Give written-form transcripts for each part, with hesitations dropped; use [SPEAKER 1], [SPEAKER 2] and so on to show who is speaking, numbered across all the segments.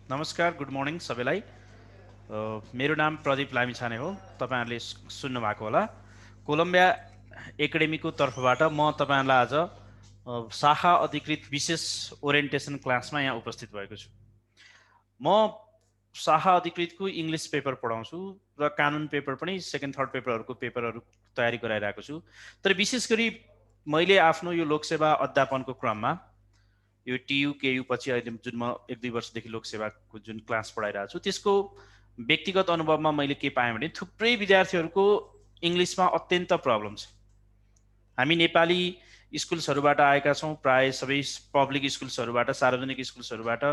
[SPEAKER 1] नमस्कार, good morning सबैलाई। मेरो नाम प्रदीप लामिछाने हो। तपाईहरुले सुन्नु भएको होला। कोलम्बिया एकाडेमीको तर्फबाट म तपाईहरुलाई आज शाखा अधिकृत विशेष ओरिएन्टेसन क्लासमा यहाँ उपस्थित भएको छु। म शाखा अधिकृतको इङ्ग्लिश पेपर पढाउँछु र कानुन पेपर पनि सेकेन्ड थर्ड पेपरहरुको पेपरहरु तयारी गराइरहेको छु। तर विशेष गरी मैले आफ्नो यो लोकसेवा अध्यापनको क्रममा यो टियु केयु पछि अहिले जुन म 1-2 वर्षदेखि लोकसेवाको जुन क्लास पढाइरहेको छु त्यसको व्यक्तिगत अनुभवमा मैले के पाएँ भने थुप्रै विद्यार्थीहरूको इङ्ग्लिसमा अत्यन्त प्रब्लम छ। हामी नेपाली स्कुल्सहरूबाट आएका छौँ, प्राय सबै पब्लिक स्कुल्सहरूबाट, सार्वजनिक स्कुल्सहरूबाट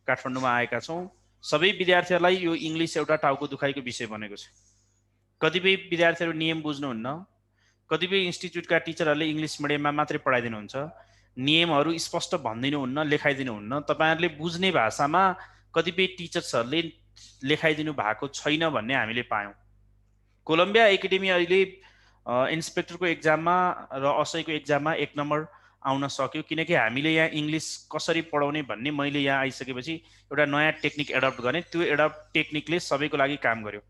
[SPEAKER 1] काठमाडौँमा आएका छौँ। सबै विद्यार्थीहरूलाई यो इङ्ग्लिस एउटा टाउको दुखाइको विषय बनेको छ। कतिपय विद्यार्थीहरू नियम बुझ्नुहुन्न, कतिपय इन्स्टिट्युटका टिचरहरूले इङ्ग्लिस मिडियममा मात्रै पढाइदिनुहुन्छ, नियमहरू स्पष्ट भनिदिनुहुन्न, लेखाइदिनुहुन्न। तपाईहरुले बुझ्ने भाषामा कतिपय टिचर्सहरूले लेखाइदिनु भएको छैन भन्ने हामीले पायौँ। कोलम्बिया एकाडेमी अहिले इन्सपेक्टरको एक्जाममा र असैको एक्जाममा 1 नम्बर आउन सक्यो, किनकि हामीले यहाँ इङ्ग्लिस कसरी पढाउने भन्ने मैले यहाँ आइसकेपछि एउटा नयाँ टेक्निक एडप्ट गरेँ। त्यो एडप्ट टेक्निकले सबैको लागि काम गर्यो।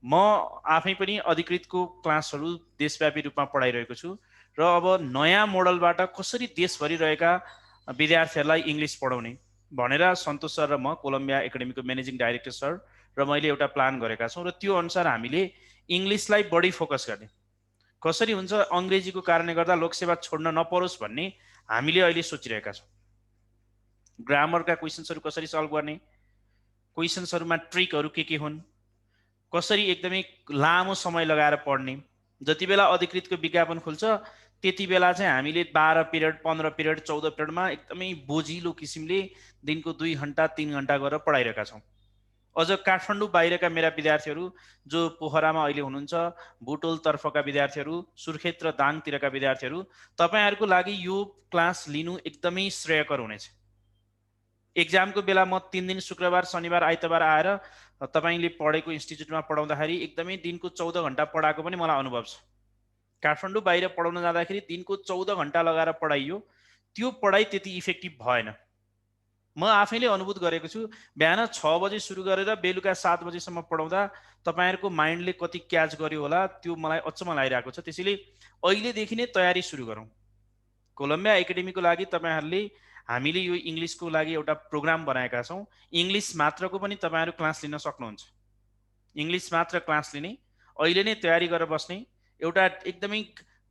[SPEAKER 1] म आफै पनि अधिकृतको क्लासहरू देशव्यापी रूपमा पढाइरहेको छु र अब नयाँ मोडलबाट कसरी देशभरि रहेका विद्यार्थीहरूलाई इङ्ग्लिस पढाउने भनेर सन्तोष सर र म कोलम्बिया एकाडेमीको म्यानेजिङ डाइरेक्टर सर र मैले एउटा प्लान गरेका छौँ र त्यो अनुसार हामीले इङ्ग्लिसलाई बढी फोकस गर्ने। कसरी हुन्छ, अङ्ग्रेजीको कारणले गर्दा लोकसेवा छोड्न नपरोस् भन्ने हामीले अहिले सोचिरहेका छौँ। ग्रामरका क्वेसन्सहरू कसरी सल्भ गर्ने, क्वेसन्सहरूमा ट्रिकहरू के हुन्, कसरी एकदमै लामो समय लगाएर पढ्ने। जति बेला अधिकृतको विज्ञापन खुल्छ त्यति बेला चाहिँ हामीले 12 पिरियड, 15 पिरियड, 14 पिरियडमा एकदमै बोझिलो किसिमले दिनको 2 घण्टा 3 घण्टा गरेर पढाइरहेका छौँ। अझ काठमाडौँ बाहिरका मेरा विद्यार्थीहरू जो पोखरामा अहिले हुनुहुन्छ, बुटोल तर्फका विद्यार्थीहरू, सुर्खेत र दाङतिरका विद्यार्थीहरू, तपाईहरुको लागि यो क्लास लिनु एकदमै श्रेयकर हुनेछ। एक्जामको बेला म 3 दिन शुक्रबार, शनिबार, आइतबार आएर तपाईले पढेको इन्स्टिट्युटमा पढाउँदाखेरि एकदमै दिनको 14 घण्टा पढाएको पनि मलाई अनुभव छ। काठमाडौँ बाहिर पढाउन जाँदाखेरि दिनको 14 घण्टा लगाएर पढाइयो, त्यो पढाइ त्यति इफेक्टिभ भएन। म आफैले अनुभूत गरेको छु। बिहान 6 बजे सुरु गरेर बेलुका 7 बजेसम्म पढाउँदा तपाईहरुको माइन्डले कति क्याच गर्यो होला त्यो मलाई अचम्म लागिरहेको छ। त्यसैले अहिलेदेखि नै तयारी सुरु गरौँ। कोलम्बिया एकाडेमीको लागि तपाईहरुले हामीले यो इङ्ग्लिसको लागि एउटा प्रोग्राम बनाएका छौँ। इङ्ग्लिस मात्रको पनि तपाईहरु क्लास लिन सक्नुहुन्छ। इङ्ग्लिस मात्र क्लास लिने, अहिले नै तयारी गरेर बस्ने, एउटा एकदमै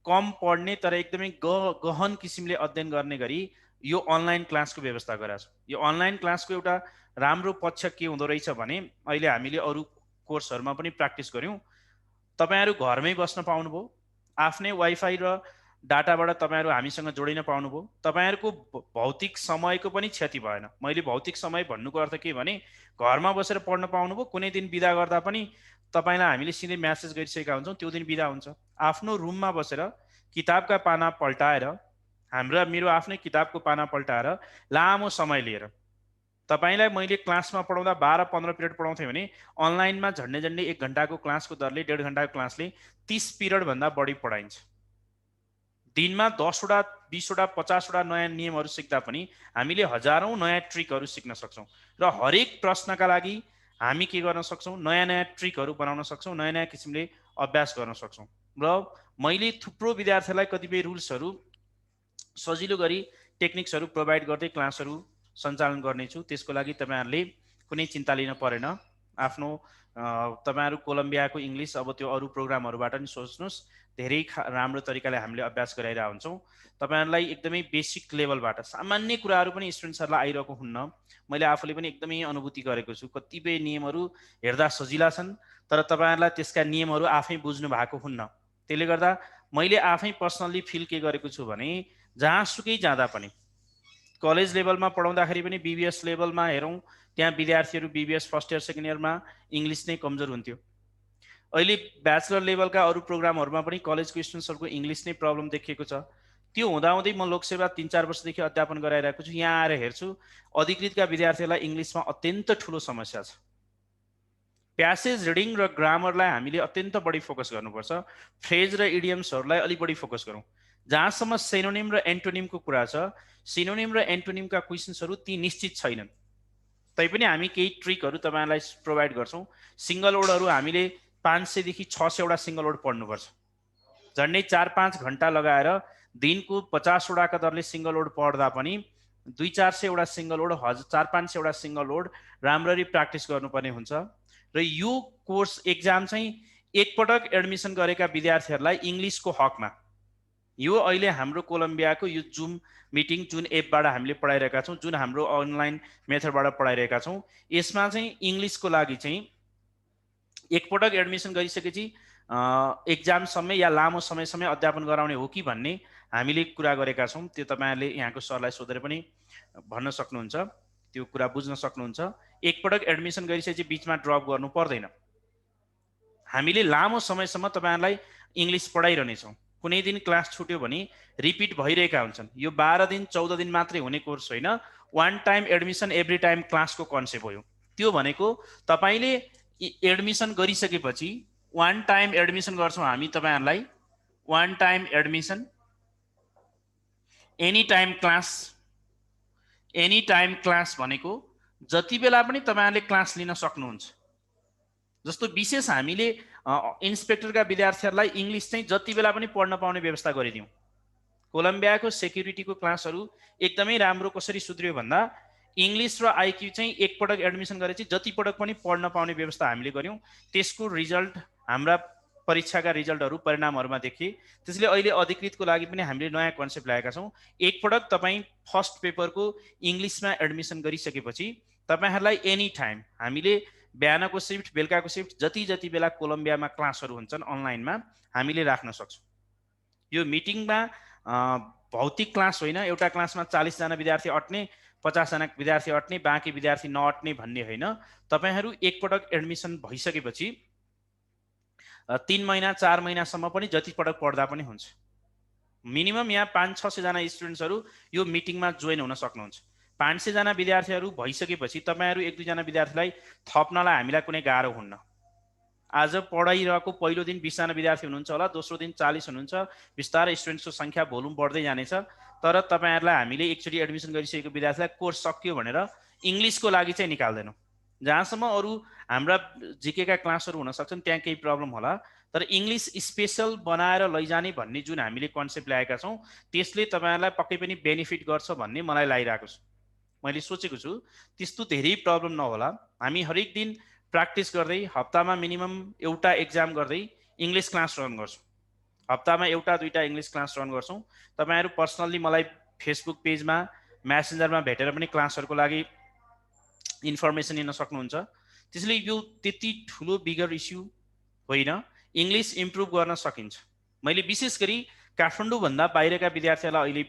[SPEAKER 1] कम पढ्ने तर एकदमै गहन किसिमले अध्ययन गर्ने गरी यो अनलाइन क्लासको व्यवस्था गरेका छौँ। यो अनलाइन क्लासको एउटा राम्रो पक्ष के हुँदो रहेछ भने अहिले हामीले अरू कोर्सहरूमा पनि प्र्याक्टिस गर्यौँ। तपाईहरु घरमै बस्न पाउनुभयो, आफ्नै वाइफाई र डाटाबाट तपाईहरु हामीसँग जोडिन पाउनुभयो। तपाईहरुको भौतिक समयको पनि क्षति भएन। मैले भौतिक समय भन्नुको अर्थ के भने घरमा बसेर पढ्न पाउनुभयो। कुनै दिन बिदा गर्दा पनि तपाईलाई हामीले सिधै म्यासेज गरिसकेका हुन्छौँ, त्यो दिन बिदा हुन्छ। आफ्नो रुममा बसेर किताबका पाना पल्टाएर, मेरो आफ्नै किताबको पाना पल्टाएर लामो समय लिएर तपाईलाई मैले क्लासमा पढाउँदा 12-15 पिरियड पढाउँथेँ भने अनलाइनमा झन्डै 1 घण्टाको क्लासको दरले 1.5 घण्टाको क्लासले 30 पिरियड भन्दा बढी पढाइन्छ। दिनमा 10 वटा, 20 वटा, 50 वटा नयाँ नियमहरू सिक्दा पनि हामीले हजारौं नयाँ ट्रिकहरू सिक्न सक्छौँ र हरेक प्रश्नका लागि हामी के गर्न सक्छौँ, नयाँ नयाँ ट्रिकहरू बनाउन सक्छौँ, नयाँ नयाँ किसिमले अभ्यास गर्न सक्छौँ। र मैले थुप्रो विद्यार्थीलाई कतिपय रुल्सहरू सजिलो गरी टेक्निक्सहरू प्रोभाइड गर्दै क्लासहरू सञ्चालन गर्नेछु। त्यसको लागि तपाईहरुले कुनै चिन्ता लिन परेन। आफ्नो तपाईहरु कोलम्बियाको इङ्ग्लिस अब त्यो अरू प्रोग्रामहरूबाट नि सोच्नुस्। धेरै राम्रो तरिकाले हामीले अभ्यास गराइरहेका हुन्छौँ। तपाईहरुलाई एकदमै बेसिक लेभलबाट सामान्य कुराहरू पनि स्टुडेन्ट्सहरूलाई आइरहेको हुन्न। मैले आफूले पनि एकदमै अनुभूति गरेको छु। कतिपय नियमहरू हेर्दा सजिला छन् तर तपाईहरुलाई त्यसका नियमहरू आफै बुझ्नु भएको हुन्न। त्यसले गर्दा मैले आफै पर्सनली फिल के गरेको छु भने जहाँसुकै जाँदा पनि कलेज लेभलमा पढाउँदाखेरि पनि बीबीएस लेभलमा हेरौँ, त्यहाँ विद्यार्थीहरू बीबीएस फर्स्ट इयर सेकेन्ड इयरमा इङ्ग्लिस नै कमजोर हुन्थ्यो। अहिले ब्याचलर लेभलका अरू प्रोग्रामहरूमा पनि कलेजको स्टुडेन्ट्सहरूको इङ्ग्लिस नै प्रब्लम देखिएको छ। त्यो हुँदाहुँदै म लोकसेवा 3-4 वर्षदेखि अध्यापन गराइरहेको छु। यहाँ आएर हेर्छु अधिकृतका विद्यार्थीहरूलाई इङ्ग्लिसमा अत्यन्त ठुलो समस्या छ। प्यासेज रिडिङ र ग्रामरलाई हामीले अत्यन्त बढी फोकस गर्नुपर्छ। फ्रेज र इडियम्सहरूलाई अलि बढी फोकस गरौँ। जहाँसम्म सिनोनिम र एन्टोनिमको कुरा छ, सिनोनिम र एन्टोनिमका क्वेसन्सहरू ती निश्चित छैनन्। तैपनि हामी केही ट्रिकहरू तपाईँहरूलाई प्रोभाइड गर्छौँ। सिङ्गल लोडहरू हामीले 500 देखि 600 वटा सिङ्गल लोड पढ्नुपर्छ। झन्डै 4-5 घन्टा लगाएर दिनको 50 वटाका दरले सिङ्गल लोड पढ्दा पनि 200-400 वटा सिङ्गल लोड 400-500 वटा सिङ्गल लोड राम्ररी प्र्याक्टिस गर्नुपर्ने हुन्छ। र यो कोर्स एक्जाम चाहिँ एकपटक एडमिसन गरेका विद्यार्थीहरूलाई इङ्ग्लिसको हकमा, यो अहिले हाम्रो कोलम्बियाको यो जुम मिटिङ जुन एपबाट हामीले पढाइरहेका छौँ, जुन हाम्रो अनलाइन मेथडबाट पढाइरहेका छौँ, यसमा चाहिँ इङ्ग्लिसको लागि चाहिँ एकपटक एडमिसन गरिसकेपछि एक्जाम समय या लामो समयसम्म अध्यापन गराउने हो कि भन्ने हामीले कुरा गरेका छौँ। त्यो तपाईँहरूले यहाँको सरलाई सोधेर पनि भन्न सक्नुहुन्छ, त्यो कुरा बुझ्न सक्नुहुन्छ। एकपटक एडमिसन गरिसकेपछि बिचमा ड्रप गर्नु पर्दैन। हामीले लामो समयसम्म तपाईँहरूलाई इङ्ग्लिस पढाइरहनेछौँ। कुनै दिन क्लास छुट्यो भने रिपिट भइरहेका हुन्छन्। यो 12 दिन 14 दिन मात्रै हुने कोर्स होइन, one time admission every time क्लासको कन्सेप्ट हो। त्यो भनेको तपाईँले एडमिसन गरिसकेपछि वान टाइम एडमिसन गर्छौँ हामी तपाईँहरूलाई, one time admission any time class भनेको जति बेला पनि तपाईँहरूले क्लास लिन सक्नुहुन्छ। जस्तो विशेष हामीले इन्सपेक्टरका विद्यार्थीहरूलाई इङ्ग्लिस चाहिँ जति बेला पनि पढ्न पाउने व्यवस्था गरिदिउँ। कोलम्बियाको सेक्युरिटीको क्लासहरू एकदमै राम्रो कसरी सुध्रियो भन्दा इङ्ग्लिस र आइक्यू चाहिँ एकपटक एडमिसन गरेपछि जति पटक पनि पढ्न पाउने व्यवस्था हामीले गऱ्यौँ। त्यसको रिजल्ट हाम्रा परीक्षाका रिजल्टहरू परिणामहरूमा देखिए। त्यसले अहिले अधिकृतको लागि पनि हामीले नयाँ कन्सेप्ट ल्याएका छौँ। एकपटक तपाईँ फर्स्ट पेपरको इङ्ग्लिसमा एडमिसन गरिसकेपछि तपाईँहरूलाई एनी टाइम हामीले बिहानको सिफ्ट बेलुकाको सिफ्ट जति बेला कोलम्बियामा क्लासहरू हुन्छन् अनलाइनमा हामीले राख्न सक्छौँ। यो मिटिङमा भौतिक क्लास होइन, एउटा क्लासमा 40 जना विद्यार्थी अट्ने 50 जना विद्यार्थी अट्ने बाँकी विद्यार्थी नअट्ने भन्ने होइन। तपाईँहरू एकपटक एडमिसन भइसकेपछि 3 महिना 4 महिनासम्म पनि जति पटक पढ्दा पनि हुन्छ। मिनिमम यहाँ 500-600 जना स्टुडेन्ट्सहरू यो मिटिङमा जोइन हुन सक्नुहुन्छ। 500 जना विद्यार्थीहरू भइसकेपछि तपाईँहरू 1-2 जना विद्यार्थीलाई थप्नलाई हामीलाई कुनै गाह्रो हुन्न। आज पढाइरहेको पहिलो दिन 20 जना विद्यार्थी हुनुहुन्छ होला, दोस्रो दिन 40 हुनुहुन्छ, बिस्तारै स्टुडेन्ट्सको सङ्ख्या भोल्युम बढ्दै जानेछ। तर तपाईँहरूलाई हामीले एकचोटि एडमिसन गरिसकेको विद्यार्थीलाई कोर्स सकियो भनेर इङ्ग्लिसको लागि चाहिँ निकाल्दैनौँ। जहाँसम्म अरू हाम्रा जिकेका क्लासहरू हुन सक्छन् त्यहाँ केही प्रब्लम होला, तर इङ्ग्लिस स्पेसल बनाएर लैजाने भन्ने जुन हामीले कन्सेप्ट ल्याएका छौँ त्यसले तपाईँहरूलाई पक्कै पनि बेनिफिट गर्छ भन्ने मलाई लागिरहेको छ। मैले सोचेको छु त्यस्तो धेरै प्रब्लम नहोला। हामी हरेक दिन प्र्याक्टिस गर्दै हप्तामा मिनिमम एउटा एक्जाम गर्दै इङ्ग्लिस क्लास रन गर्छौँ। हप्तामा 1-2 इङ्ग्लिस क्लास रन गर्छौँ। तपाईँहरू पर्सनल्ली मलाई फेसबुक पेजमा म्यासेन्जरमा भेटेर पनि क्लासहरूको लागि इन्फर्मेसन लिन सक्नुहुन्छ। त्यसले यो त्यति ठुलो बिगर इस्यु होइन, इङ्ग्लिस इम्प्रुभ गर्न सकिन्छ। मैले विशेष गरी काठमाडौँभन्दा बाहिरका विद्यार्थीहरूलाई अहिले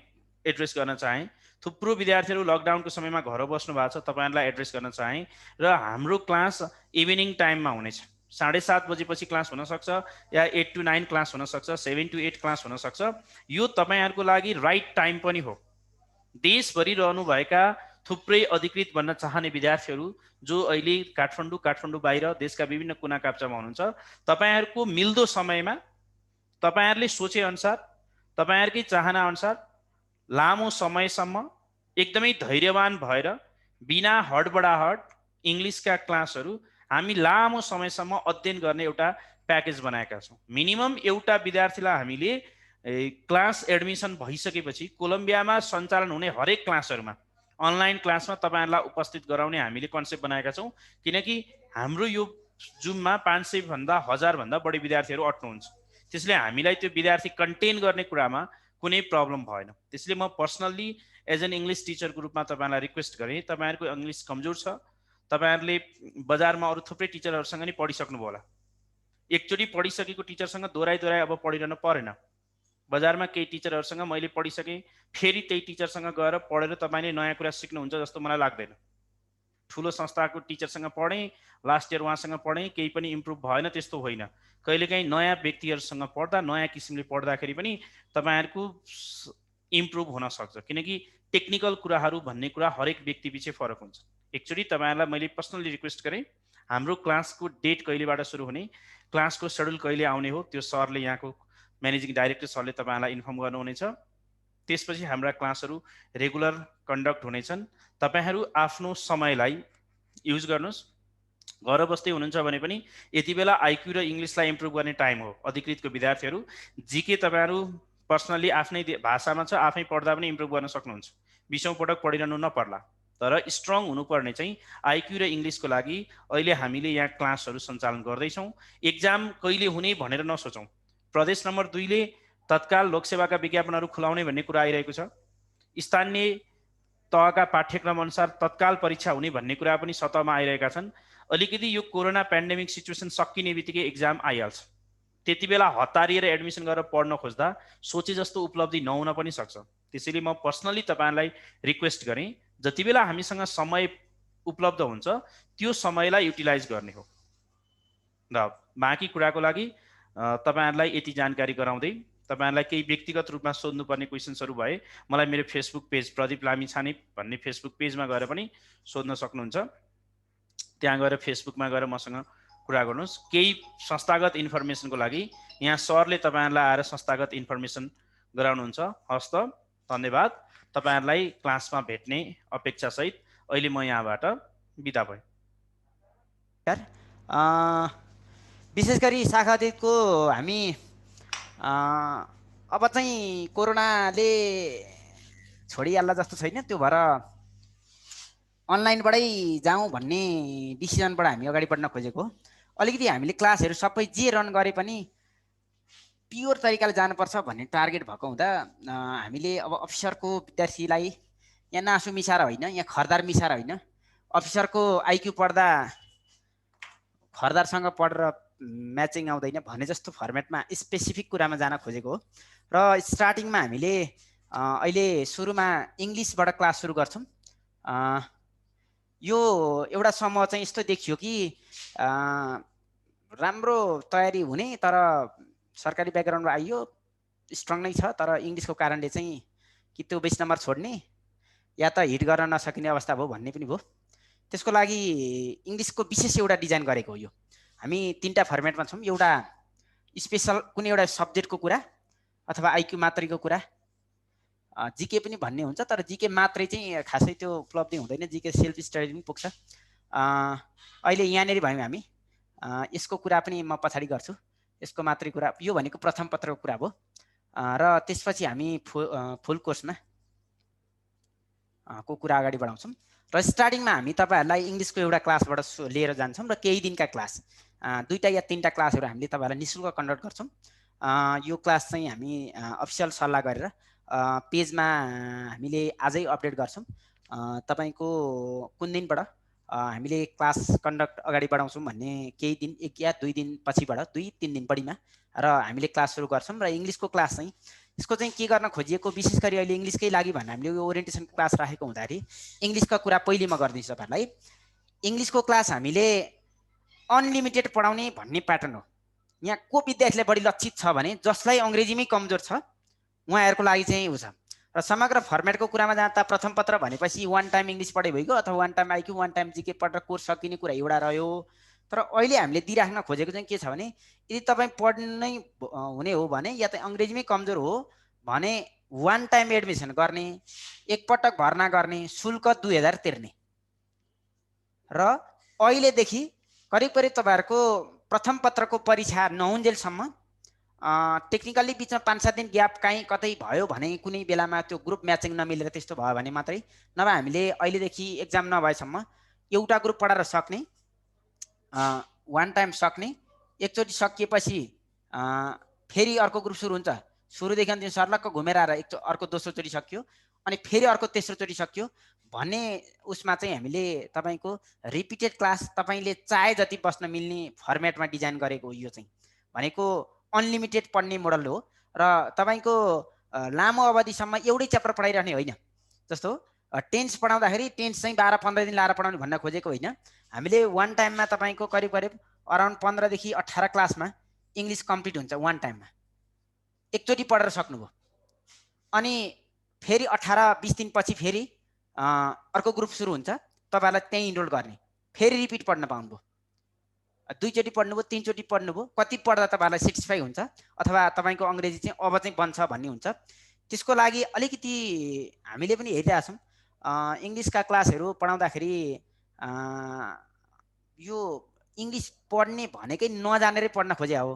[SPEAKER 1] एड्रेस गर्न चाहेँ। थुप्रो विद्यार्थीहरू लकडाउनको समयमा घर बस्नु भएको छ, तपाईँहरूलाई एड्रेस गर्न चाहेँ। र हाम्रो क्लास इभिनिङ टाइममा हुनेछ। 7:30 बजेपछि क्लास हुनसक्छ या 8 to 9 क्लास हुनसक्छ, 7 to 8 क्लास हुनसक्छ। यो तपाईँहरूको लागि राइट टाइम पनि हो। देशभरि रहनुभएका थुप्रै अधिकृत बन्न चाहने विद्यार्थीहरू जो अहिले काठमाडौँ बाहिर देशका विभिन्न कुना काप्चामा हुनुहुन्छ, तपाईँहरूको मिल्दो समयमा तपाईँहरूले सोचेअनुसार तपाईँहरूकै चाहना अनुसार लामो समयसम्म एकदमै धैर्यवान भएर बिना हडबडाहट इङ्ग्लिसका क्लासहरू हामी लामो समयसम्म अध्ययन गर्ने एउटा प्याकेज बनाएका छौँ। मिनिमम एउटा विद्यार्थीलाई हामीले क्लास एडमिसन भइसकेपछि कोलम्बियामा सञ्चालन हुने हरेक क्लासहरूमा अनलाइन क्लासमा तपाईँहरूलाई उपस्थित गराउने हामीले कन्सेप्ट बनाएका छौँ। किनकि हाम्रो यो जुममा 500 भन्दा 1000 भन्दा बढी विद्यार्थीहरू अट्नुहुन्छ। त्यसले हामीलाई त्यो विद्यार्थी कन्टेन गर्ने कुरामा कुनै प्रब्लम भएन। त्यसले म पर्सनल्ली एज एन इङ्ग्लिस टिचरको रूपमा तपाईँलाई रिक्वेस्ट गरेँ, तपाईँहरूको इङ्ग्लिस कमजोर छ, तपाईँहरूले बजारमा अरू थुप्रै टिचरहरूसँग नि पढिसक्नुभयो होला। एकचोटि पढिसकेको टिचरसँग दोहोऱ्याइ अब पढिरहनु परेन। बजारमा केही टिचरहरूसँग मैले पढिसकेँ, फेरि त्यही टिचरसँग गएर पढेर तपाईँले नयाँ कुरा सिक्नुहुन्छ जस्तो मलाई लाग्दैन। ठुलो संस्थाको टिचरसँग पढेँ, लास्ट इयर उहाँसँग पढेँ, केही पनि इम्प्रुभ भएन त्यस्तो होइन। कहिलेकाहीँ नयाँ व्यक्तिहरूसँग पढ्दा नयाँ किसिमले पढ्दाखेरि पनि तपाईँहरूको इम्प्रुभ हुन सक्छ। किनकि टेक्निकल कुराहरू भन्ने कुरा हरेक व्यक्ति पछि फरक हुन्छ। एकचोटि तपाईँहरूलाई मैले पर्सनली रिक्वेस्ट गरेँ, हाम्रो क्लासको डेट कहिलेबाट सुरु हुने, क्लासको सेड्युल कहिले आउने हो, त्यो सरले यहाँको म्यानेजिङ डाइरेक्टर सरले तपाईँहरूलाई इन्फर्म गर्नुहुनेछ। त्यसपछि हाम्रा क्लासहरू रेगुलर कन्डक्ट हुनेछन्। तपाईँहरू आफ्नो समयलाई युज गर्नुहोस्। घर बस्दै हुनुहुन्छ भने पनि यति बेला आइक्यू र इङ्ग्लिसलाई इम्प्रुभ गर्ने टाइम हो। अधिकृतको विद्यार्थीहरू जिके तपाईँहरू पर्सनली आफ्नै भाषामा छ, आफै पढ्दा पनि इम्प्रुभ गर्न सक्नुहुन्छ। 20औं पटक पढिरहनु नपर्ला, तर स्ट्रङ हुनुपर्ने चाहिँ आइक्यू र इङ्ग्लिसको लागि अहिले हामीले यहाँ क्लासहरू सञ्चालन गर्दैछौँ। एक्जाम कहिले हुने भनेर नसोचौँ। प्रदेश नम्बर 2 ले तत्काल लोकसेवाका विज्ञापनहरू खुलाउने भन्ने कुरा आइरहेको छ। स्थानीय तहका पाठ्यक्रम अनुसार तत्काल परीक्षा हुने भन्ने कुरा पनि सतहमा आइरहेका छन्। अलिकति यो कोरोना पेन्डेमिक सिचुएसन सकिने बित्तिकै एक्जाम आइहाल्छ। त्यति बेला हतारिएर एडमिसन गरेर पढ्न खोज्दा सोचे जस्तो उपलब्धि नहुन पनि सक्छ। त्यसैले म पर्सनली तपाईँलाई रिक्वेस्ट गरेँ, जति बेला हामीसँग समय उपलब्ध हुन्छ त्यो समयलाई युटिलाइज गर्ने हो। र बाँकी कुराको लागि तपाईँहरूलाई यति जानकारी गराउँदै तपाईँहरूलाई केही व्यक्तिगत रूपमा सोध्नुपर्ने क्वेसन्सहरू भए मलाई मेरो फेसबुक पेज प्रदीप लामिछाने भन्ने फेसबुक पेजमा गएर पनि सोध्न सक्नुहुन्छ। त्यहाँ गएर फेसबुकमा गएर मसँग कुरा गर्नुहोस्। केही संस्थागत इन्फर्मेसनको लागि यहाँ सरले तपाईँहरूलाई आएर संस्थागत इन्फर्मेसन गराउनुहुन्छ। हस्त धन्यवाद। तपाईँहरूलाई क्लासमा भेट्ने अपेक्षासहित अहिले म यहाँबाट बिदा भएँ।
[SPEAKER 2] विशेष गरी शाखा अध्यक्षको हामी अब चाहिँ कोरोनाले छोडिहाल्ला जस्तो छैन, त्यो भएर अनलाइनबाटै जाउँ भन्ने डिसिजनबाट हामी अगाडि बढ्न खोजेको। अलिकति हामीले क्लासहरू सबै जे रन गरे पनि प्योर तरिकाले जानुपर्छ भन्ने टार्गेट भएको हुँदा हामीले अब अफिसरको विद्यार्थीलाई यहाँ नासु मिसाएर होइन, यहाँ खरदार मिसाएर होइन, अफिसरको आइक्यू पढ्दा खरदारसँग पढेर म्याचिङ आउँदैन भने जस्तो फर्मेटमा स्पेसिफिक कुरामा जान खोजेको हो। र स्टार्टिङमा हामीले अहिले सुरुमा इङ्ग्लिसबाट क्लास सुरु गर्छौँ। यो एउटा समूह चाहिँ यस्तो देखियो कि राम्रो तयारी हुने तर सरकारी ब्याकग्राउन्डमा आइयो, स्ट्रङ नै छ, तर इङ्ग्लिसको कारणले चाहिँ कि त्यो 20 नम्बर छोड्ने या त हिट गर्न नसकिने अवस्था भयो भन्ने पनि भयो। त्यसको लागि इङ्ग्लिसको विशेष एउटा डिजाइन गरेको हो। यो हामी 3टा फर्मेटमा छौँ। एउटा स्पेसल कुनै एउटा सब्जेक्टको कुरा अथवा आइक्यू मात्रीको कुरा, जिके पनि भन्ने हुन्छ, तर जिके मात्रै चाहिँ खासै त्यो उपलब्धि हुँदैन, जिके सेल्फ स्टडी पनि पुग्छ। अहिले यहाँनिर भयौँ हामी, यसको कुरा पनि म पछाडि गर्छु। यसको मात्रै कुरा, यो भनेको प्रथम पत्रको कुरा भयो। र त्यसपछि हामी फुल कोर्समा को कुरा अगाडि बढाउँछौँ। र स्टार्टिङमा हामी तपाईँहरूलाई इङ्ग्लिसको एउटा क्लासबाट लिएर जान्छौँ र केही दिनका क्लास 2टा या 3टा क्लासहरू हामीले तपाईँहरूलाई निःशुल्क कन्डक्ट गर्छौँ। यो क्लास चाहिँ हामी अफिसियल सल्लाह गरेर पेजमा हामीले आजै अपडेट गर्छौँ। तपाईँको कुन दिनबाट हामीले क्लास कन्डक्ट अगाडि बढाउँछौँ भन्ने केही दिन, 1 या 2 दिन पछिबाट, 2-3 दिन बढीमा र हामीले क्लास सुरु गर्छौँ। र इङ्ग्लिसको क्लास चाहिँ यसको चाहिँ के गर्न खोजिएको, विशेष गरी अहिले इङ्ग्लिसकै लागि भनेर हामीले यो ओरिएन्टेसन क्लास राखेको हुँदाखेरि इङ्ग्लिसका कुरा पहिले म गरिदिन्छु तपाईँहरूलाई। इङ्ग्लिसको क्लास हामीले अनलिमिटेड पढाउने भन्ने प्याटर्न हो। यहाँ को विद्यार्थीलाई बढी लक्षित छ भने जसलाई अङ्ग्रेजीमै कमजोर छ उहाँहरूको लागि चाहिँ हुन्छ। र समग्र फर्मेटको कुरामा जाँदा प्रथम पत्र भनेपछि 1 टाइम इङ्ग्लिस पढे भइगयो, अथवा 1 टाइम आइक्यू 1 टाइम जिके पढेर कोर्स सकिने कुरा एउटा रह्यो। तर अहिले हामीले दिइराख्न खोजेको चाहिँ के छ भने यदि तपाईँ पढ्नै हुने हो भने या त अङ्ग्रेजीमै कमजोर हो भने 1 टाइम एडमिसन गर्ने, एकपटक भर्ना गर्ने, शुल्क 2000 तिर्ने। र अहिलेदेखि करिब करिब तपाईँहरूको प्रथम पत्रको परीक्षा नहुन्जेलसम्म टेक्निकल्ली बिचमा 5-7 दिन ग्याप काहीँ कतै भयो भने कुनै बेलामा त्यो ग्रुप म्याचिङ नमिलेर त्यस्तो भयो भने मात्रै, नभए हामीले अहिलेदेखि एक्जाम नभएसम्म एउटा ग्रुप पढाएर सक्ने, 1 टाइम सक्ने, एकचोटि सकिएपछि फेरि अर्को ग्रुप सुरु हुन्छ। सुरुदेखि अन्तिम सर्लक्क घुमेर आएर अर्को दोस्रो चोटि सकियो, अनि फेरि अर्को तेस्रो चोटि सकियो भन्ने उसमा चाहिँ हामीले तपाईँको रिपिटेड क्लास तपाईँले चाहे जति बस्न मिल्ने फर्मेटमा डिजाइन गरेको हो। यो चाहिँ भनेको अनलिमिटेड पढ्ने मोडल हो र तपाईँको लामो अवधिसम्म एउटै च्याप्टर पढाइरहने होइन। जस्तो टेन्स पढाउँदाखेरि टेन्स चाहिँ 12-15 दिन लाएर पढाउने भन्न खोजेको होइन। हामीले 1 टाइममा तपाईँको करिब करिब अराउन्ड 15 देखि 18 क्लासमा इङ्ग्लिस कम्प्लिट हुन्छ 1 टाइममा, एकचोटि पढेर सक्नुभयो। अनि फेरि 18-20 दिनपछि फेरि अर्को ग्रुप सुरु हुन्छ, तपाईँहरूलाई त्यहीँ इनरोल गर्ने, फेरि रिपिट पढ्न पाउनुभयो। 2 चोटि पढ्नुभयो, 3 चोटि पढ्नुभयो, कति पढ्दा तपाईँहरूलाई सेटिस्फाई हुन्छ अथवा तपाईँको अङ्ग्रेजी चाहिँ अब चाहिँ बन्छ भन्ने हुन्छ। त्यसको लागि अलिकति हामीले पनि हेरिरहेछौँ। इङ्ग्लिसका क्लासहरू पढाउँदाखेरि यो इङ्ग्लिस पढ्ने भनेकै नजानेरै पढ्न खोजे हो।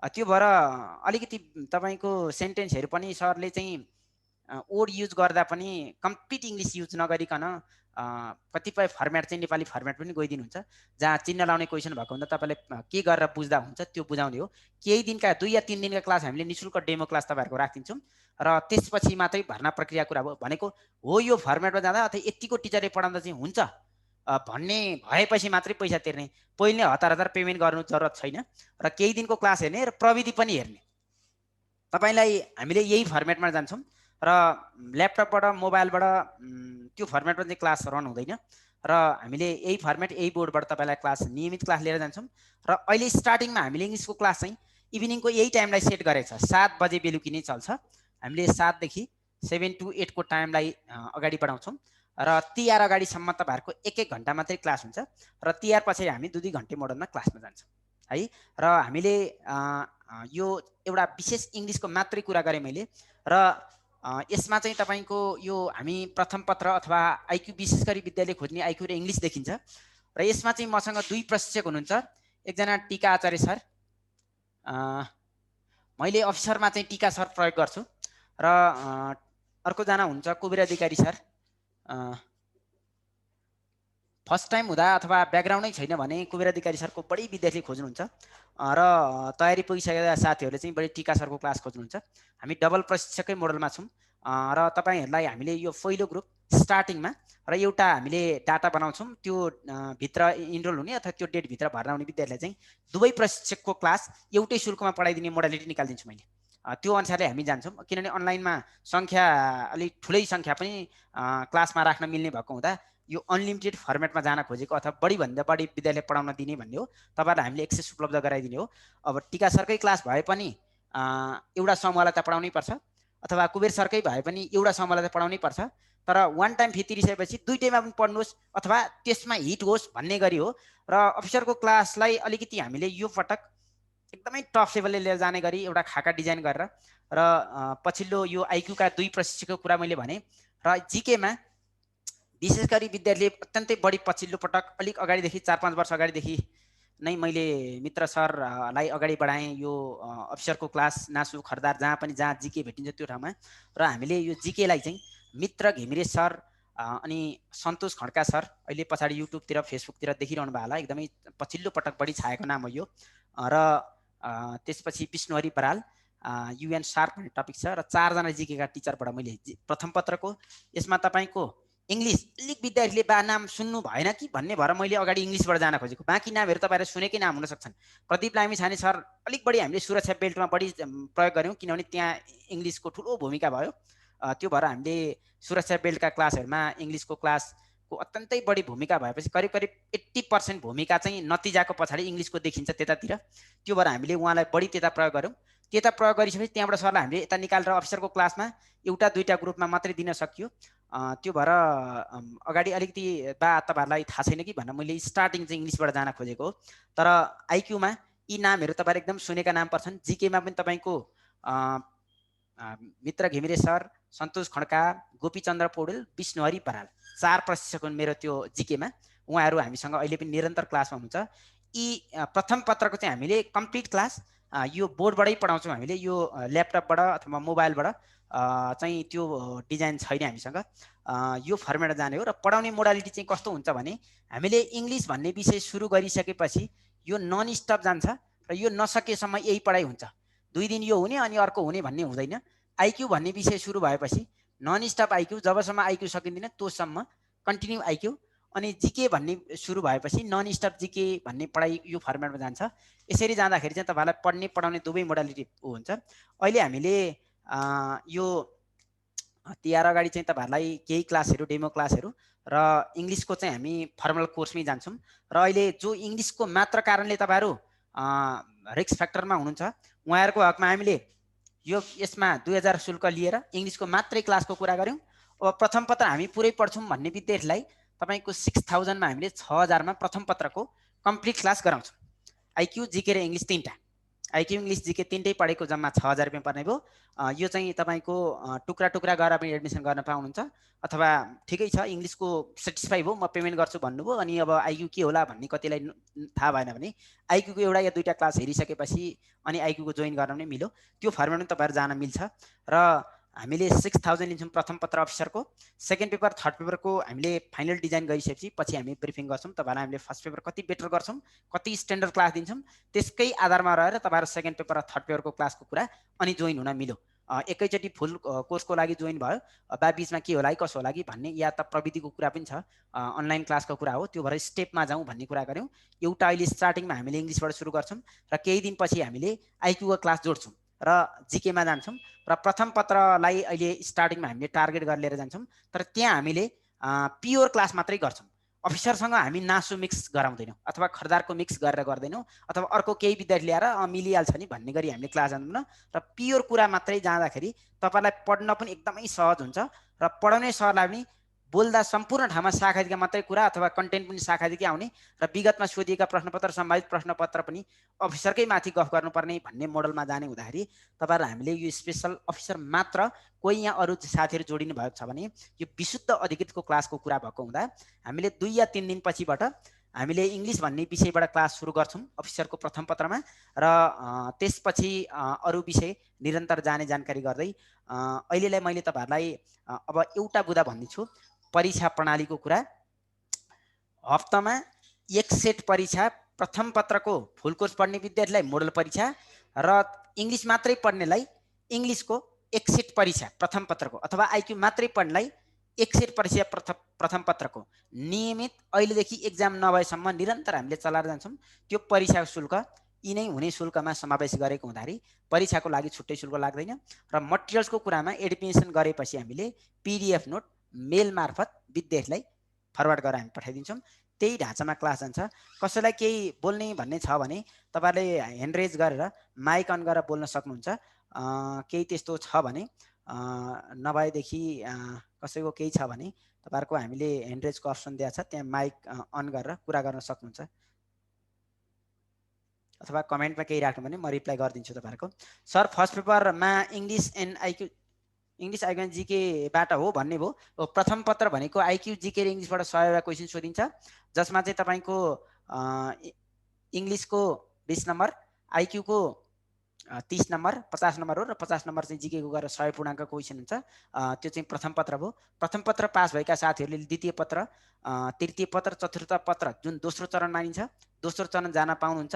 [SPEAKER 2] त्यो भएर अलिकति तपाईँको सेन्टेन्सहरू पनि सरले चाहिँ ओड युज गर्दा पनि कम्प्लिट इङ्ग्लिस युज नगरिकन कतिपय फर्मेट चाहिँ नेपाली फर्मेट पनि गइदिनुहुन्छ, जहाँ चिन्ह लाउने क्वेसन भएको हुँदा तपाईँले के गरेर बुझ्दा हुन्छ त्यो बुझाउने हो। केही दिनका 2 या 3 दिनका क्लास हामीले निःशुल्क डेमो क्लास तपाईँहरूको राखिदिन्छौँ र त्यसपछि मात्रै भर्ना प्रक्रिया कुरा भनेको हो। यो फर्मेटमा जाँदा अथवा यतिको टिचरले पढाउँदा चाहिँ हुन्छ भन्ने भएपछि मात्रै पैसा तिर्ने, पहिले हतार हतार पेमेन्ट गर्नु जरुरत छैन र केही दिनको क्लास हेर्ने र प्रविधि पनि हेर्ने। तपाईँलाई हामीले यही फर्मेटमा जान्छौँ र ल्यापटपबाट मोबाइलबाट त्यो फर्मेटमा चाहिँ क्लास रन हुँदैन र हामीले यही फर्मेट यही बोर्डबाट तपाईँलाई क्लास नियमित क्लास लिएर जान्छौँ। र अहिले स्टार्टिङमा हामीले इङ्ग्लिसको क्लास चाहिँ इभिनिङको यही टाइमलाई सेट गरेको छ, 7 बजे बेलुकी नै चल्छ। हामीले 7 देखि 7 to 8 को टाइमलाई अगाडि बढाउँछौँ र तिहार अगाडिसम्म तपाईँहरूको 1-1 घन्टा मात्रै क्लास हुन्छ र तिहार पछि हामी 2-2 घन्टे मोडलमा क्लासमा जान्छौँ है। र हामीले यो एउटा विशेष इङ्ग्लिसको मात्रै कुरा गरेँ मैले र यसमा चाहिँ तपाईँको यो हामी प्रथम पत्र अथवा आइक्यू विशेष गरी विद्यालय खोज्ने आइक्यू र इङ्ग्लिस देखिन्छ र यसमा चाहिँ मसँग 2 प्रशिक्षक हुनुहुन्छ, एकजना टीका आचार्य सर, मैले अफिसरमा चाहिँ टीका सर प्रयोग गर्छु र अर्कोजना हुन्छ कुबेर अधिकारी सर। फर्स्ट टाइम हुँदा अथवा ब्याकग्राउन्डै छैन भने कुबेर अधिकारी सरको बढी विद्यार्थी खोज्नुहुन्छ र तयारी पुगिसकेका साथीहरूले चाहिँ बढी टीका सरको क्लास खोज्नुहुन्छ। हामी डबल प्रशिक्षकै मोडलमा छौँ र तपाईँहरूलाई हामीले यो पहिलो ग्रुप स्टार्टिङमा र एउटा हामीले डाटा बनाउँछौँ, त्यो भित्र इनरोल हुने अथवा त्यो डेटभित्र भर्ना हुने विद्यार्थीलाई चाहिँ दुवै प्रशिक्षकको क्लास एउटै शुल्कमा पढाइदिने मोडालिटी निकालिदिन्छु मैले। त्यो अनुसारले हामी जान्छौँ, किनभने अनलाइनमा सङ्ख्या अलिक ठुलै सङ्ख्या पनि क्लासमा राख्न मिल्ने भएको हुँदा यो अनलिमिटेड फर्मेटमा जान खोजेको अथवा बढीभन्दा बढी विद्यालय पढाउन दिने भन्ने हो, तपाईँहरूलाई हामीले एक्सेस उपलब्ध गराइदिने हो। अब टीका सरकै क्लास भए पनि एउटा समूहलाई त पढाउनै पर्छ अथवा कुबेर सरकै भए पनि एउटा समूहलाई त पढाउनै पर्छ, तर वान टाइम फी तिरिसकेपछि दुईटैमा पनि पढ्नुहोस् अथवा त्यसमा हिट होस् भन्ने गरी हो। र अफिसरको क्लासलाई अलिकति हामीले यो पटक एकदमै टफ लेभलले लिएर जाने गरी एउटा खाका डिजाइन गरेर र पछिल्लो यो आइक्यूका 2 प्रशिक्षकको कुरा मैले भने र जिकेमा विशेष गरी विद्यार्थीले अत्यन्तै बढी पछिल्लो पटक अलिक अगाडिदेखि 4-5 वर्ष अगाडिदेखि नै मैले मित्र सरलाई अगाडि बढाएँ यो अफिसरको क्लास नासु खरदार जहाँ जिके भेटिन्छ त्यो ठाउँमा। र हामीले यो जिकेलाई चाहिँ मित्र घिमिरे सर अनि सन्तोष खड्का सर, अहिले पछाडि युट्युबतिर फेसबुकतिर देखिरहनु भयो होला, एकदमै पछिल्लो पटक बढी छाएको नाम हो यो। र त्यसपछि विष्णुहरि बराल, युएन शार्प भन्ने टपिक छ र 4 जना जिकेका टिचरबाट मैले प्रथम पत्रको यसमा तपाईँको इङ्ग्लिस अलिक विद्यार्थीले नाम सुन्नु भएन कि भन्ने भएर मैले अगाडि इङ्ग्लिसबाट जान खोजेको, बाँकी नामहरू तपाईँहरू सुनेकै नाम हुन सक्छन्। प्रदीप लामिछाने सर अलिक बढी हामीले सुरक्षा बेल्टमा बढी प्रयोग गऱ्यौँ किनभने त्यहाँ इङ्ग्लिसको ठुलो भूमिका भयो, त्यो भएर हामीले सुरक्षा बेल्टका क्लासहरूमा इङ्ग्लिसको क्लासको अत्यन्तै बढी भूमिका भएपछि करिब 80% भूमिका चाहिँ नतिजाको पछाडि इङ्ग्लिसको देखिन्छ त्यतातिर, त्यो भएर हामीले उहाँलाई बढी त्यता प्रयोग गऱ्यौँ। त्यता प्रयोग गरिसकेपछि त्यहाँबाट सरलाई हामीले यता निकालेर अफिसरको क्लासमा एउटा दुईटा ग्रुपमा मात्रै दिन सकियो। त्यो भएर अगाडि अलिकति तपाईँहरूलाई थाहा छैन कि भनेर मैले स्टार्टिङ चाहिँ इङ्ग्लिसबाट जान खोजेको हो। तर आइक्यूमा यी नामहरू तपाईँहरू एकदम सुनेका नाम पर्छन्। जिकेमा पनि तपाईँको मित्र घिमिरे सर, सन्तोष खड्का, गोपीचन्द्र पौडेल, विष्णुहरि बराल 4 प्रशिक्षक हुन् मेरो त्यो जिकेमा, उहाँहरू हामीसँग अहिले पनि निरन्तर क्लासमा हुन्छ। यी प्रथम पत्रको चाहिँ हामीले कम्प्लिट क्लास यो बोर्डबाटै पढाउँछौँ हामीले, यो ल्यापटपबाट अथवा मोबाइलबाट चाहिँ त्यो डिजाइन छैन हामीसँग, यो फर्मेट जाने हो। र पढाउने मोडालिटी चाहिँ कस्तो हुन्छ भने हामीले इङ्ग्लिस भन्ने विषय सुरु गरिसकेपछि यो नन स्टप जान्छ र यो नसकेसम्म यही पढाइ हुन्छ, 2 दिन यो हुने अनि अर्को हुने भन्ने हुँदैन। आइक्यू भन्ने विषय सुरु भएपछि नन स्टप आइक्यू, जबसम्म आइक्यू सकिँदैन तोसम्म कन्टिन्यू आइक्यू, अनि जिके भन्ने सुरु भएपछि नन स्टप जिके भन्ने पढाइ यो फर्मेटमा जान्छ। यसरी जाँदाखेरि चाहिँ तपाईँलाई पढ्ने पढाउने दुवै मोडालिटी हुन्छ। अहिले हामीले यो तिहार अगाडि चाहिँ तपाईँहरूलाई केही क्लासहरू डेमो क्लासहरू र इङ्ग्लिसको चाहिँ हामी फर्मल कोर्समै जान्छौँ। र अहिले जो इङ्ग्लिसको मात्र कारणले तपाईँहरू रिस्क फ्याक्टरमा हुनुहुन्छ उहाँहरूको हकमा हामीले यो यसमा 2000 शुल्क लिएर इङ्ग्लिसको मात्रै क्लासको कुरा गऱ्यौँ। अब प्रथम पत्र हामी पुरै पढ्छौँ भन्ने विद्यार्थीलाई तपाईँको 6000 मा हामीले 6000 मा प्रथम पत्रको कम्प्लिट क्लास गराउँछौँ, आइक्यू जिके र इङ्ग्लिस 3टा। आइक्यू इङ्ग्लिस जिके तिनटै पढेको जम्मा 6000 रुपियाँ पर्ने भयो। यो चाहिँ तपाईँको टुक्रा टुक्रा गरेर पनि एडमिसन गर्न पाउनुहुन्छ, अथवा ठिकै छ इङ्ग्लिसको सेटिस्फाई भयो म पेमेन्ट गर्छु भन्नुभयो, अनि अब आइक्यू के होला भन्ने कतिलाई थाहा भएन भने आइक्यूको एउटा या दुईवटा क्लास हेरिसकेपछि अनि आइक्यूको जोइन गर्न पनि मिल्यो। त्यो फर्मेटमा तपाईँहरू जान मिल्छ। र हामीले 6000 लिन्छौँ प्रथम पत्र अफिसरको। सेकेन्ड पेपर थर्ड पेपरको हामीले फाइनल डिजाइन गरिसकेपछि पछि हामी ब्रिफिङ गर्छौँ तपाईँहरूलाई। हामीले फर्स्ट पेपर कति बेटर गर्छौँ, कति स्ट्यान्डर्ड क्लास दिन्छौँ, त्यसकै आधारमा रहेर तपाईँहरू सेकेन्ड पेपर र थर्ड पेपरको क्लासको कुरा अनि जोइन हुन मिल्यो। एकैचोटि फुल कोर्सको लागि जोइन भयो बा बिचमा के होला कि कसो होला कि भन्ने, या त प्रविधिको कुरा पनि छ, अनलाइन क्लासको कुरा हो, त्यो भएर स्टेपमा जाउँ भन्ने कुरा गऱ्यौँ। एउटा अहिले स्टार्टिङमा हामीले इङ्ग्लिसबाट सुरु गर्छौँ र केही दिनपछि हामीले आइक्यूको क्लास जोड्छौँ र जिकेमा जान्छौँ। र प्रथम पत्रलाई अहिले स्टार्टिङमा हामीले टार्गेट गरेर लिएर जान्छौँ, तर त्यहाँ हामीले प्योर क्लास मात्रै गर्छौँ। अफिसरसँग हामी नासु मिक्स गराउँदैनौँ अथवा खरदारको मिक्स गरेर गर्दैनौँ, अथवा अर्को केही विद्यार्थी ल्याएर मिलिहाल्छ नि भन्ने गरी हामीले क्लास जान्दैनौँ। र प्योर कुरा मात्रै जाँदाखेरि तपाईँलाई पढ्न पनि एकदमै सहज हुन्छ र पढाउने सरलाई पनि बोल्दा सम्पूर्ण ठाउँमा शाखादेखि मात्रै कुरा अथवा कन्टेन्ट पनि शाखादेखि आउने र विगतमा सोधिएका प्रश्नपत्र सम्भावित प्रश्नपत्र पनि अफिसरकै माथि गफ गर्नुपर्ने भन्ने मोडलमा जाने हुँदाखेरि तपाईँहरूलाई हामीले यो स्पेसल अफिसर मात्र कोही यहाँ अरू साथीहरू जोडिनु भएको छ भने यो विशुद्ध अधिकृतको क्लासको कुरा भएको हुँदा हामीले 2 या 3 दिनपछिबाट हामीले इङ्ग्लिस भन्ने विषयबाट क्लास सुरु गर्छौँ अफिसरको प्रथम पत्रमा, र त्यसपछि अरू विषय निरन्तर जाने जानकारी गर्दै अहिलेलाई मैले तपाईँहरूलाई अब एउटा बुदा भन्दैछु। परीक्षा प्रणालीको कुरा, हप्तामा 1 सेट परीक्षा, प्रथम पत्रको फुल कोर्स पढ्ने विद्यार्थीलाई मोडल परीक्षा र इङ्ग्लिस मात्रै पढ्नेलाई इङ्ग्लिसको 1 सेट परीक्षा प्रथम पत्रको, अथवा आइक्यू मात्रै पढ्नेलाई 1 सेट परीक्षा प्रथम पत्रको नियमित अहिलेदेखि एक्जाम नभएसम्म निरन्तर हामीले चलाएर जान्छौँ। त्यो परीक्षाको शुल्क यिनै हुने शुल्कमा समावेश गरेको हुँदाखेरि परीक्षाको लागि छुट्टै शुल्क लाग्दैन। र मटेरियल्सको कुरामा एडमिसन गरेपछि हामीले PDF नोट मेल मार्फत विद्यार्थीलाई फरवर्ड गरेर हामी पठाइदिन्छौँ। त्यही ढाँचामा क्लास जान्छ। कसैलाई केही बोल्ने भन्ने छ भने तपाईँले ह्यान्ड रेज गरेर माइक अन गरेर बोल्न सक्नुहुन्छ। केही त्यस्तो छ भने, नभएदेखि कसैको केही छ भने तपाईँहरूको हामीले ह्यान्ड रेजको अप्सन दिएको छ, त्यहाँ माइक अन गरेर कुरा गर्न सक्नुहुन्छ, अथवा कमेन्टमा केही राख्नु भने म रिप्लाई गरिदिन्छु तपाईँहरूको। सर फर्स्ट पेपरमा English and IQ English IQ and जिकेबाट हो भन्ने भयो। प्रथम पत्र भनेको आइक्यू जिके र इङ्ग्लिसबाट 100 क्वेसन सोधिन्छ, जसमा चाहिँ तपाईँको इङ्ग्लिसको 20 नम्बर, आइक्यूको 30 नम्बर 50 नम्बर हो, र 50 नम्बर चाहिँ जिकेको गरेर 100 पूर्णाङ्क क्वेसन हुन्छ। त्यो चाहिँ प्रथम पत्र भयो। प्रथम पत्र पास भएका साथीहरूले द्वितीय पत्र, तृतीय पत्र, चतुर्थ पत्र जुन दोस्रो चरण मानिन्छ दोस्रो चरण जान पाउनुहुन्छ।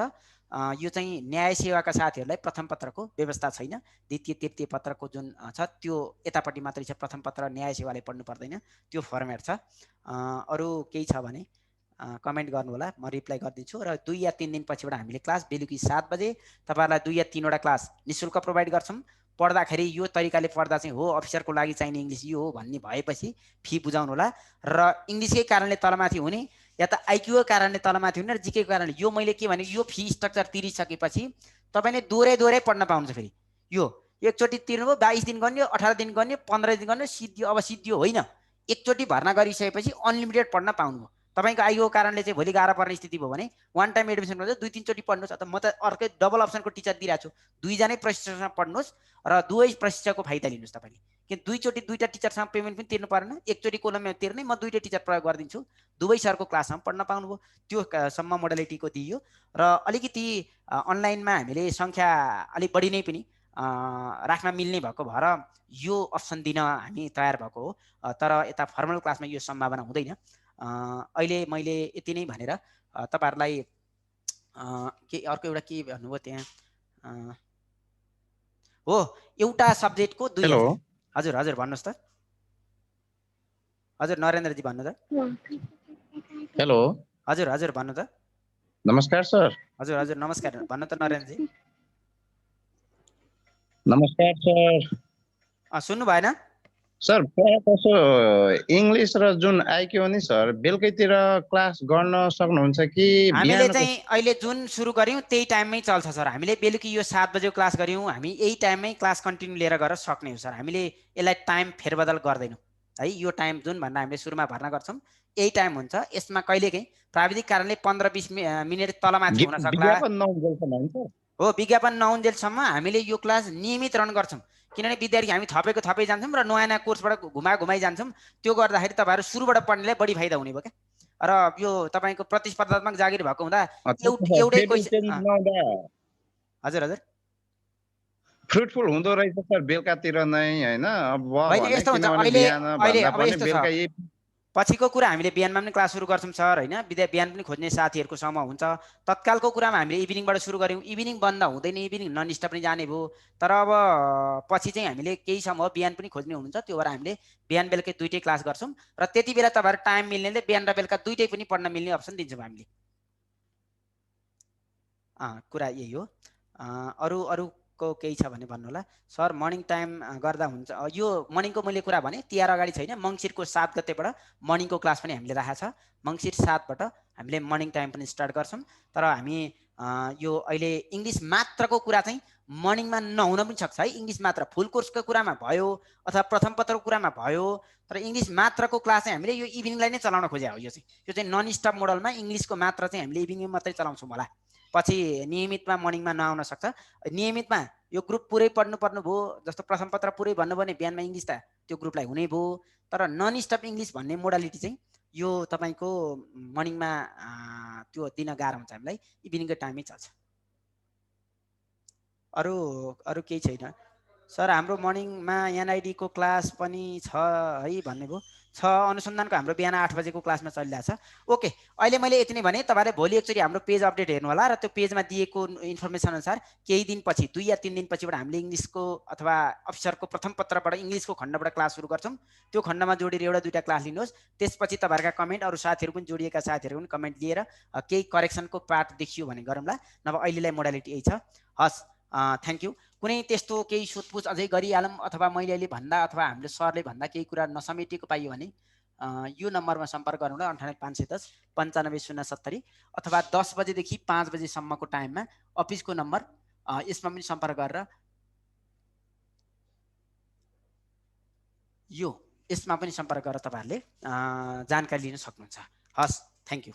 [SPEAKER 2] यो चाहिँ न्याय सेवाका साथीहरूलाई प्रथम पत्रको व्यवस्था छैन, द्वितीय तृतीय पत्रको जुन छ त्यो यतापट्टि मात्रै छ, प्रथम पत्र न्याय सेवाले पढ्नु पर्दैन, त्यो फर्मेट छ। अरू केही छ भने कमेन्ट गर्नु होला, म रिप्लाई गरिदिन्छु। र 2 या 3 दिन पछिबाट हामीले क्लास बेलुकी 7 बजे तपाईँहरूलाई 2 या 3 वटा क्लास निःशुल्क प्रोभाइड गर्छौँ। पढ्दाखेरि यो तरिकाले पढ्दा चाहिँ हो अफिसरको लागि चाहिने इङ्ग्लिस यो हो भन्ने भएपछि फी बुझाउनु होला। र इङ्ग्लिसकै कारणले तलमाथि हुने या त आइक्यूको कारणले तलमाथि हुने र जिकेको कारणले, यो मैले के भने यो फी स्ट्रक्चर तिरिसकेपछि तपाईँले दोहोऱ्याइ पढ्न पाउनुहुन्छ। फेरि यो एकचोटि तिर्नुभयो, 22 दिन गर्ने, 18 दिन गर्ने, 15 दिन गर्ने, सिद्धियो। अब सिद्धियो होइन, एकचोटि भर्ना गरिसकेपछि अनलिमिटेड पढ्न पाउनुभयो। तपाईँको आइक्यूको कारणले चाहिँ भोलि गाह्रो पर्ने स्थिति भयो भने 1 टाइम एडमिसन गर्दा 2-3 चोटि पढ्नुहोस्। अथवा म त अर्कै डबल अप्सनको टिचर दिइरहेको छु, 2 जनै प्रशिक्षकसँग पढ्नुहोस् र दुवै प्रशिक्षकको फाइदा लिनुहोस् तपाईँले। कि 2 चोटि 2टा टिचरसँग पेमेन्ट पनि तिर्नु परेन, एकचोटि कोलममा तिर्नै म 2टा टिचर प्रयोग गरिदिन्छु, दुवै सरको क्लासमा पढ्न पाउनुभयो। त्यो सम्म मोडालिटीको दिइयो। र अलिकति अनलाइनमा हामीले सङ्ख्या अलिक बढी नै पनि राख्न मिल्ने भएको भएर यो अप्सन दिन हामी तयार भएको हो, तर यता फर्मल क्लासमा यो सम्भावना हुँदैन। अहिले मैले यति नै भनेर तपाईँहरूलाई के अर्को एउटा के भन्नुभयो त्यहाँ हो, एउटा सब्जेक्टको 2000। हजुर हजुर भन्नुहोस् त। हजुर नरेन्द्रजी भन्नु त।
[SPEAKER 3] हेलो
[SPEAKER 2] हजुर हजुर भन्नु त।
[SPEAKER 3] नमस्कार सर।
[SPEAKER 2] हजुर हजुर नमस्कार भन्नु त नरेन्द्रजी।
[SPEAKER 3] नमस्कार सर।
[SPEAKER 2] सुन्नु भएन
[SPEAKER 3] सर? प्रायः कसो इङ्ग्लिस र जुन आइक्यू नि सर बेलुकैतिर क्लास गर्न सक्नुहुन्छ कि?
[SPEAKER 2] हामीले चाहिँ अहिले जुन सुरु गर्यौँ त्यही टाइममै चल्छ सर। हामीले बेलुकी यो 7 बजेको क्लास गर्यौँ, हामी यही टाइममै क्लास कन्टिन्यू लिएर गएर सक्ने हो सर। हामीले यसलाई टाइम फेरबदल गर्दैनौँ है। यो टाइम जुन भन्दा हामीले सुरुमा भर्ना गर्छौँ यही टाइम हुन्छ। यसमा कहिलेकाहीँ प्राविधिक कारणले 15-20 मिनट तलमाथि हुन सक्ला। हो विज्ञापन नहुन्जेलसम्म हामीले यो क्लास नियमित रन गर्छौँ किनभने विद्यार्थी हामी थपै जान्छौँ र नयाँ कोर्सबाट घुमाइ जान्छौँ त्यो गर्दाखेरि तपाईँहरू सुरुबाट पढ्नेलाई बढी फाइदा हुने भयो क्या र यो तपाईँको प्रतिस्पर्धात्मक जागिर भएको हुँदा एउटै क्वेसन हजुर हजुर
[SPEAKER 3] फ्रुटफुल हुँदो रहेछ सर बेलुकातिर नै होइन अब
[SPEAKER 2] होइन
[SPEAKER 3] भने
[SPEAKER 2] यस्तो हुन्छ
[SPEAKER 3] किनभने बिहान भन्दा
[SPEAKER 2] अब
[SPEAKER 3] पनि
[SPEAKER 2] यस्तो
[SPEAKER 3] बेलुका
[SPEAKER 2] छ पछिको कुरा हामीले बिहानमा पनि क्लास सुरु गर्छौँ सर होइन बिहान पनि खोज्ने साथीहरूको समूह हुन्छ तत्कालको कुरामा हामीले इभिनिङबाट सुरु गऱ्यौँ इभिनिङ बन्द हुँदैन इभिनिङ नन स्टप पनि जाने भयो तर अब पछि चाहिँ हामीले केही समूह बिहान पनि खोज्ने हुनुहुन्छ त्यो भएर हामीले बिहान बेलुकै दुइटै क्लास गर्छौँ र त्यति बेला तपाईँहरू टाइम मिल्नेले बिहान र बेलुका दुइटै पनि पढ्न मिल्ने अप्सन दिन्छौँ हामीले कुरा यही हो अरू को केही छ भने भन्नु होला सर मर्निङ टाइम गर्दा हुन्छ यो मर्निङको मैले कुरा भने तिहार अगाडि छैन मङ्सिरको 7 गतेबाट मर्निङको क्लास पनि हामीले राखेको छ मङ्सिर 7बाट हामीले मर्निङ टाइम पनि स्टार्ट गर्छौँ तर हामी यो अहिले इङ्ग्लिस मात्रको कुरा चाहिँ मर्निङमा नहुन पनि सक्छ है इङ्ग्लिस मात्र फुल कोर्सको कुरामा भयो अथवा प्रथम पत्रको कुरामा भयो तर इङ्ग्लिस मात्रको क्लास चाहिँ हामीले यो इभिनिङलाई नै चलाउन खोजेको हो यो चाहिँ नन स्टप मोडलमा इङ्ग्लिसको मात्र चाहिँ हामीले इभिनिङ मात्रै चलाउँछौँ होला पछि नियमितमा मर्निङमा नआउन सक्छ नियमितमा यो ग्रुप पुरै पढ्नु पर्नु भयो जस्तो प्रथम पत्र पुरै भन्नु भने बिहानमा इङ्ग्लिस त त्यो ग्रुपलाई हुने भयो तर नन स्टप इङ्ग्लिस भन्ने मोडालिटी चाहिँ यो तपाईँको मर्निङमा त्यो दिन गाह्रो हुन्छ हामीलाई इभिनिङको टाइमै चल्छ अरू केही छैन सर हाम्रो मर्निङमा एनआइडीको क्लास पनि छ है भन्ने भयो छ अनुसन्धानको हाम्रो बिहान 8 बजेको क्लासमा चलिरहेछ ओके अहिले मैले यति नै भने तपाईँले भोलि एकचोटि हाम्रो पेज अपडेट हेर्नु होला र त्यो पेजमा दिएको इन्फर्मेसन अनुसार केही दिनपछि 2 या 3 दिनपछिबाट हामीले इङ्ग्लिसको अथवा अफिसरको प्रथम पत्रबाट इङ्ग्लिसको खण्डबाट क्लास सुरु गर्छौँ त्यो खण्डमा जोडेर एउटा दुईटा क्लास लिनुहोस् त्यसपछि तपाईँहरूका कमेन्ट अरू साथीहरू पनि जोडिएका साथीहरू पनि कमेन्ट लिएर केही करेक्सनको पार्ट देखियो भने गरौँला नभए अहिलेलाई मोडालिटी यही छ हस् थ्याङ्क यू कुनै त्यस्तो केही सोधपुछ अझै गरिहालौँ अथवा मैले अहिले भन्दा अथवा हामीले सरले भन्दा केही कुरा नसमेटिएको पाइयो भने यो नम्बरमा सम्पर्क गरौँ न 98 510 95 070 अथवा 10 बजेदेखि 5 बजेसम्मको टाइममा अफिसको नम्बर यसमा पनि सम्पर्क गरेर यसमा पनि सम्पर्क गरेर तपाईँहरूले जानकारी लिन सक्नुहुन्छ हस् थ्याङ्क यू